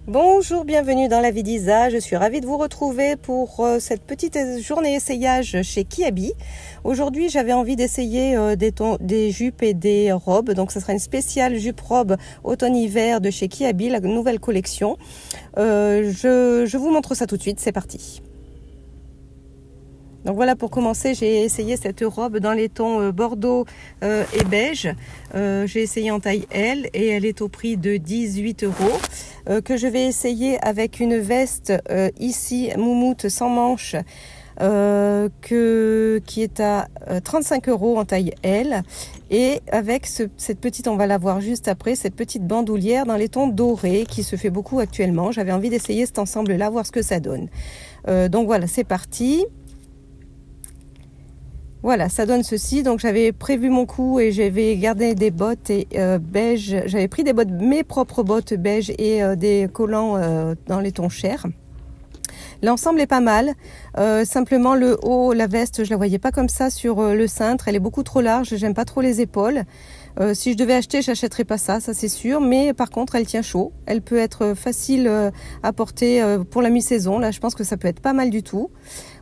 Bonjour, bienvenue dans la vie d'Isa. Je suis ravie de vous retrouver pour cette petite journée essayage chez Kiabi. Aujourd'hui, j'avais envie d'essayer des jupes et des robes. Donc, ce sera une spéciale jupe-robe automne-hiver de chez Kiabi, la nouvelle collection. Je vous montre ça tout de suite. C'est parti. Donc voilà, pour commencer, j'ai essayé cette robe dans les tons bordeaux et beige. J'ai essayé en taille L et elle est au prix de 18 €. Que je vais essayer avec une veste ici moumoute sans manches qui est à 35 € en taille L. Et avec cette petite, on va la voir juste après, cette petite bandoulière dans les tons dorés qui se fait beaucoup actuellement. J'avais envie d'essayer cet ensemble-là, voir ce que ça donne. Donc voilà, c'est parti. Voilà, ça donne ceci. Donc j'avais prévu mon coup et j'avais gardé des bottes beige. J'avais pris mes propres bottes beige et des collants dans les tons chers. L'ensemble est pas mal. Simplement le haut, la veste, je la voyais pas comme ça sur le cintre. Elle est beaucoup trop large. J'aime pas trop les épaules. Si je devais acheter, j'achèterais pas ça c'est sûr. Mais par contre, elle tient chaud. Elle peut être facile à porter pour la mi-saison. Là, je pense que ça peut être pas mal du tout.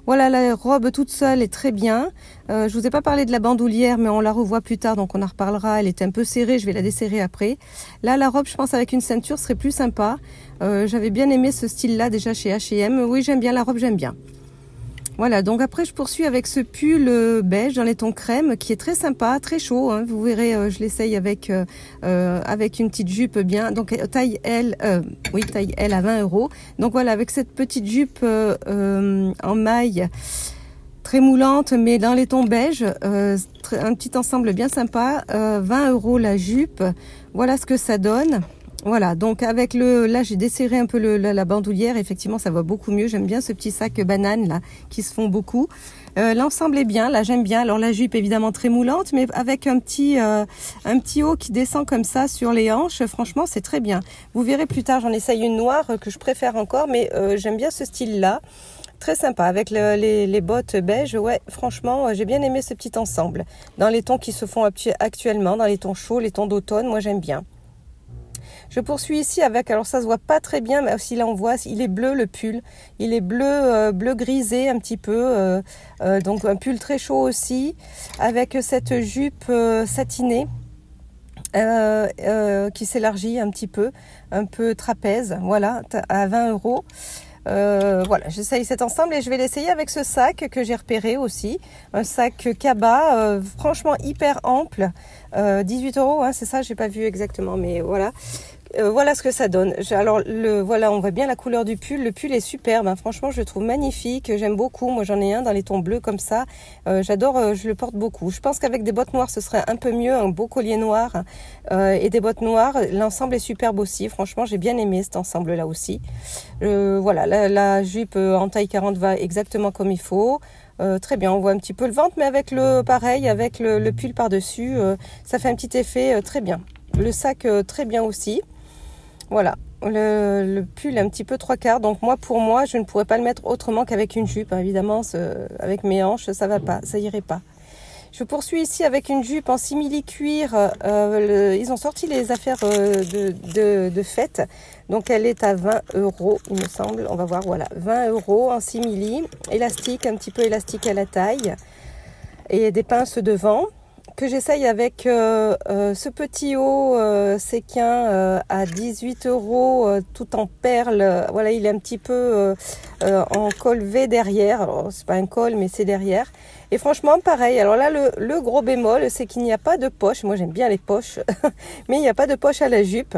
Voilà, la robe toute seule est très bien. Je vous ai pas parlé de la bandoulière, mais on la revoit plus tard, donc on en reparlera. Elle est un peu serrée, je vais la desserrer après. Là, la robe, je pense avec une ceinture serait plus sympa. J'avais bien aimé ce style-là déjà chez H&M. Oui, j'aime bien la robe, j'aime bien. Voilà, donc après je poursuis avec ce pull beige dans les tons crème qui est très sympa, très chaud. Hein. Vous verrez, je l'essaye avec une petite jupe bien. Donc taille L, taille L à 20 €. Donc voilà, avec cette petite jupe en maille très moulante, mais dans les tons beige, un petit ensemble bien sympa. 20 € la jupe. Voilà ce que ça donne. Voilà, donc avec là j'ai desserré un peu la bandoulière, effectivement ça va beaucoup mieux. J'aime bien ce petit sac banane là qui se font beaucoup. L'ensemble est bien, là j'aime bien. Alors la jupe évidemment très moulante, mais avec un petit haut qui descend comme ça sur les hanches. Franchement c'est très bien. Vous verrez plus tard, j'en essaye une noire que je préfère encore, mais j'aime bien ce style là. Très sympa avec les bottes beige. Ouais, franchement j'ai bien aimé ce petit ensemble. Dans les tons qui se font actuellement, dans les tons chauds, les tons d'automne, moi j'aime bien. Je poursuis ici avec, alors ça se voit pas très bien, mais aussi là on voit, il est bleu le pull. Il est bleu grisé un petit peu, donc un pull très chaud aussi, avec cette jupe satinée qui s'élargit un petit peu, un peu trapèze, voilà, à 20 €. Voilà, j'essaye cet ensemble et je vais l'essayer avec ce sac que j'ai repéré aussi, un sac Kaba, franchement hyper ample, 18 €, hein, c'est ça, j'ai pas vu exactement, mais voilà. Voilà ce que ça donne. Alors voilà, on voit bien la couleur du pull. Le pull est superbe, hein. Franchement je le trouve magnifique, j'aime beaucoup. Moi j'en ai un dans les tons bleus comme ça, j'adore, je le porte beaucoup. Je pense qu'avec des bottes noires ce serait un peu mieux, un beau collier noir et des bottes noires. L'ensemble est superbe aussi, franchement j'ai bien aimé cet ensemble là aussi. Voilà, la jupe en taille 40 va exactement comme il faut. Très bien, on voit un petit peu le ventre, mais avec pareil, avec le pull par dessus, ça fait un petit effet très bien. Le sac très bien aussi. Voilà, le pull est un petit peu 3/4, donc pour moi, je ne pourrais pas le mettre autrement qu'avec une jupe. Hein. Évidemment, avec mes hanches, ça va pas, ça irait pas. Je poursuis ici avec une jupe en simili-cuir. Ils ont sorti les affaires de fête, donc elle est à 20 €, il me semble. On va voir, voilà, 20 € en simili, élastique, un petit peu élastique à la taille, et des pinces devant. Que j'essaye avec ce petit haut séquin à 18 € tout en perles. Voilà, il est un petit peu en col V derrière. Alors c'est pas un col, mais c'est derrière. Et franchement pareil. Alors là le gros bémol, c'est qu'il n'y a pas de poche. Moi j'aime bien les poches, mais il n'y a pas de poche à la jupe.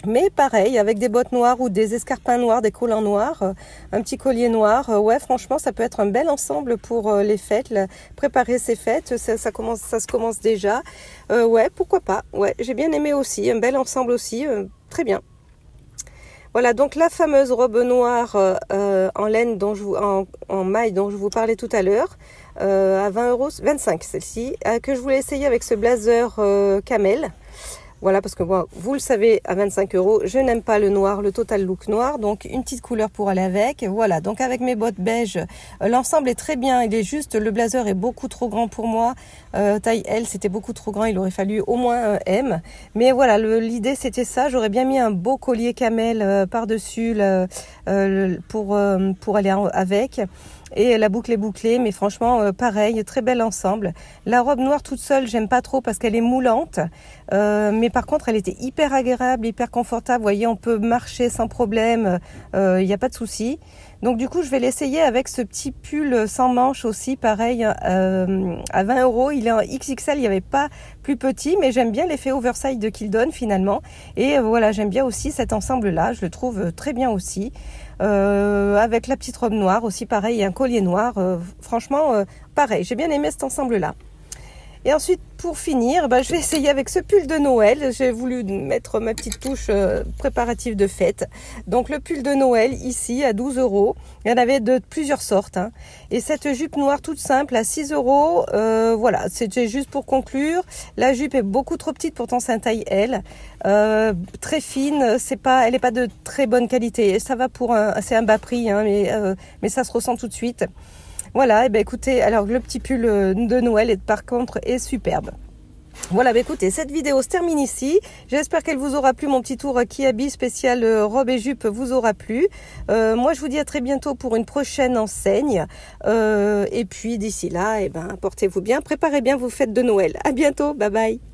Mais pareil, avec des bottes noires ou des escarpins noirs, des collants noirs, un petit collier noir. Ouais, franchement, ça peut être un bel ensemble pour les fêtes. Préparer ces fêtes, ça se commence déjà. Ouais, pourquoi pas. Ouais, j'ai bien aimé aussi. Un bel ensemble aussi. Très bien. Voilà, donc la fameuse robe noire en laine en maille dont je vous parlais tout à l'heure, à 20 €, 25 celle-ci, que je voulais essayer avec ce blazer camel. Voilà, parce que moi, vous le savez, à 25 €, je n'aime pas le noir, le total look noir. Donc, une petite couleur pour aller avec. Voilà, donc avec mes bottes beige, l'ensemble est très bien. Il est juste, le blazer est beaucoup trop grand pour moi. Taille L, c'était beaucoup trop grand. Il aurait fallu au moins un M. Mais voilà, l'idée, c'était ça. J'aurais bien mis un beau collier camel par-dessus pour aller avec. Et la boucle est bouclée, mais franchement, pareil, très bel ensemble. La robe noire toute seule, j'aime pas trop parce qu'elle est moulante. Mais par contre, elle était hyper agréable, hyper confortable. Vous voyez, on peut marcher sans problème, il n'y a pas de souci. Donc du coup, je vais l'essayer avec ce petit pull sans manches aussi, pareil, à 20 €. Il est en XXL, il n'y avait pas plus petit, mais j'aime bien l'effet oversize qu'il donne finalement. Et voilà, j'aime bien aussi cet ensemble-là, je le trouve très bien aussi. Avec la petite robe noire aussi, pareil, et un collier noir. Franchement, pareil, j'ai bien aimé cet ensemble-là. Et ensuite, pour finir, je vais essayer avec ce pull de Noël. J'ai voulu mettre ma petite touche préparative de fête. Donc, le pull de Noël, ici, à 12 €. Il y en avait de plusieurs sortes. Hein. Et cette jupe noire toute simple, à 6 €. Voilà, c'était juste pour conclure. La jupe est beaucoup trop petite, pourtant c'est un taille L. Très fine, elle n'est pas de très bonne qualité. Ça va c'est un bas prix, hein, mais ça se ressent tout de suite. Voilà, et ben écoutez, alors le petit pull de Noël par contre est superbe. Voilà, écoutez, cette vidéo se termine ici. J'espère qu'elle vous aura plu. Mon petit tour Kiabi spécial robe et jupe vous aura plu. Moi, je vous dis à très bientôt pour une prochaine enseigne. Et puis d'ici là, portez-vous bien, préparez bien vos fêtes de Noël. À bientôt, bye bye.